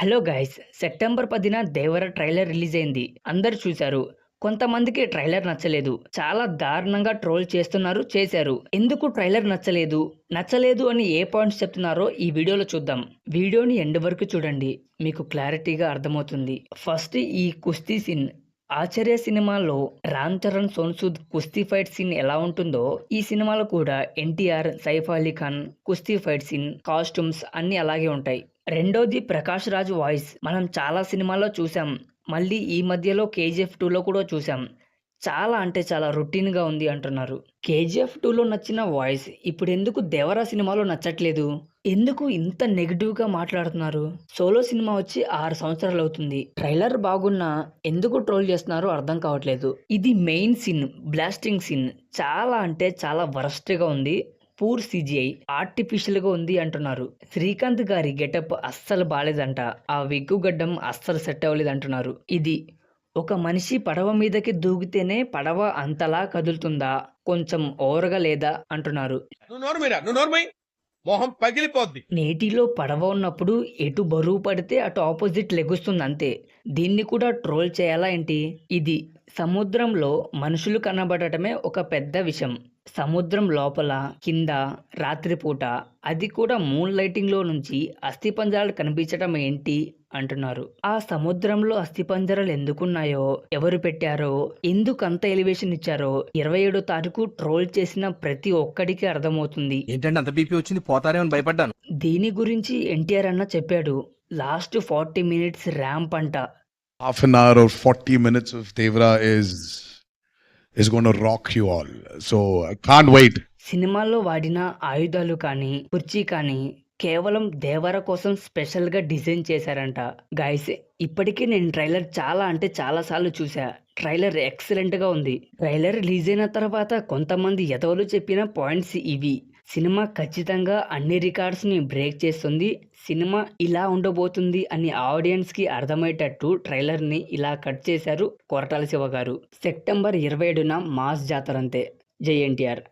Hello guys, September 10న దేవర trailer release అయింది. అందరూ చూశారు. కొంతమందికి ట్రైలర్ నచ్చలేదు. చాలా దారుణంగా ట్రోల్ చేశారు. ఎందుకు ట్రైలర్ నచ్చలేదు అని ఏ పాయింట్స్ చెప్తున్నారో ఈ వీడియోలో చూద్దాం. వీడియోని ఎండ్ వరకు చూడండి, మీకు క్లారిటీగా అర్థమవుతుంది. ఫస్ట్ ఈ కుస్తీ సీన్. ఆచార్య సినిమాలో రామ్ చరణ్ సోను సూద్ కుస్తీ ఫైట్ సీన్ ఎలా ఉంటుందో ఈ సినిమాలో కూడా ఎన్టీఆర్, సైఫ్ అలీ ఖాన్ కుస్తీ ఫైట్ సీన్, కాస్ట్యూమ్స్ అన్ని అలాగే ఉంటాయి. రెండోది ప్రకాష్ రాజ్ వాయిస్ మనం చాలా సినిమాల్లో చూసాం. మళ్ళీ ఈ మధ్యలో కేజీఎఫ్ 2లో కూడా చూసాం. చాలా అంటే చాలా రొటీన్గా ఉంది అంటున్నారు. కేజీఎఫ్ 2లో నచ్చిన వాయిస్ ఇప్పుడు ఎందుకు దేవరా సినిమాలో నచ్చట్లేదు? ఎందుకు ఇంత నెగిటివ్గా మాట్లాడుతున్నారు? సోలో సినిమా వచ్చి 6 సంవత్సరాలు అవుతుంది. ట్రైలర్ బాగున్నా ఎందుకు ట్రోల్ చేస్తున్నారో అర్థం కావట్లేదు. ఇది మెయిన్ సీన్, బ్లాస్టింగ్ సీన్ చాలా అంటే చాలా వరస్ట్గా ఉంది. పూర్ సిజిఐ, ఆర్టిఫిషియల్గా ఉంది అంటున్నారు. శ్రీకాంత్ గారి గెటప్ అస్సలు బాలేదంట. ఆ విగ్గు గడ్డం అస్సలు సెట్ అవ్వలేదు అంటున్నారు. ఇది ఒక మనిషి పడవ మీదకి దూకితేనే పడవ అంతలా కదులుతుందా? కొంచెం ఓవర్గా లేదా అంటున్నారు. నీటిలో పడవ ఉన్నప్పుడు ఎటు బరువు పడితే అటు ఆపోజిట్ లెగుస్తుంది అంతే. దీన్ని కూడా ట్రోల్ చేయాలా ఏంటి? ఇది సముద్రంలో మనుషులు కనబడటమే ఒక పెద్ద విషయం. సముద్రం లోపల, కింద, రాత్రిపూట, అది కూడా మూన్ లైటింగ్లో నుంచి అస్థిపంజరాలు కనిపించడం ఏంటి అంటున్నారు. ఆ సముద్రంలో అస్థిపంజరాలు ఎందుకున్నాయో, ఎవరు పెట్టారో, ఎందుకు అంత ఎలివేషన్ ఇచ్చారో 27వ తారీఖు ట్రోల్ చేసిన ప్రతి ఒక్కడికి అర్థమవుతుంది. ఏంటంటే అంత బీపీ వచ్చింది, పోతారేమని భయపడ్డాను. దీని గురించి ఎన్టీఆర్ అన్న చెప్పాడు. లాస్ట్ 40 minutes ర్యాంప్ అంట. Half an hour or 40 minutes of Devra is going to rock you all. So I can't wait. సినిమాల్లో వాడిన ఆయుధాలు కానీ, కుర్చీ కానీ కేవలం దేవర కోసం స్పెషల్గా డిజైన్ చేశారంట. గైస్, ఇప్పటికీ నేను ట్రైలర్ చాలా అంటే చాలా సార్లు చూసా. ట్రైలర్ ఎక్సలెంట్గా ఉంది. ట్రైలర్ రిలీజ్ అయిన తర్వాత కొంతమంది ఎదవలు చెప్పిన పాయింట్స్ ఇవి. సినిమా ఖచ్చితంగా అన్ని రికార్డ్స్ని బ్రేక్ చేస్తుంది. సినిమా ఇలా ఉండబోతుంది అని ఆడియన్స్కి అర్థమయ్యేటట్టు ట్రైలర్ని ఇలా కట్ చేశారు కొరటాల శివ గారు. సెప్టెంబర్ 27న మాస్ జాతర అంతే. జై ఎన్టీఆర్.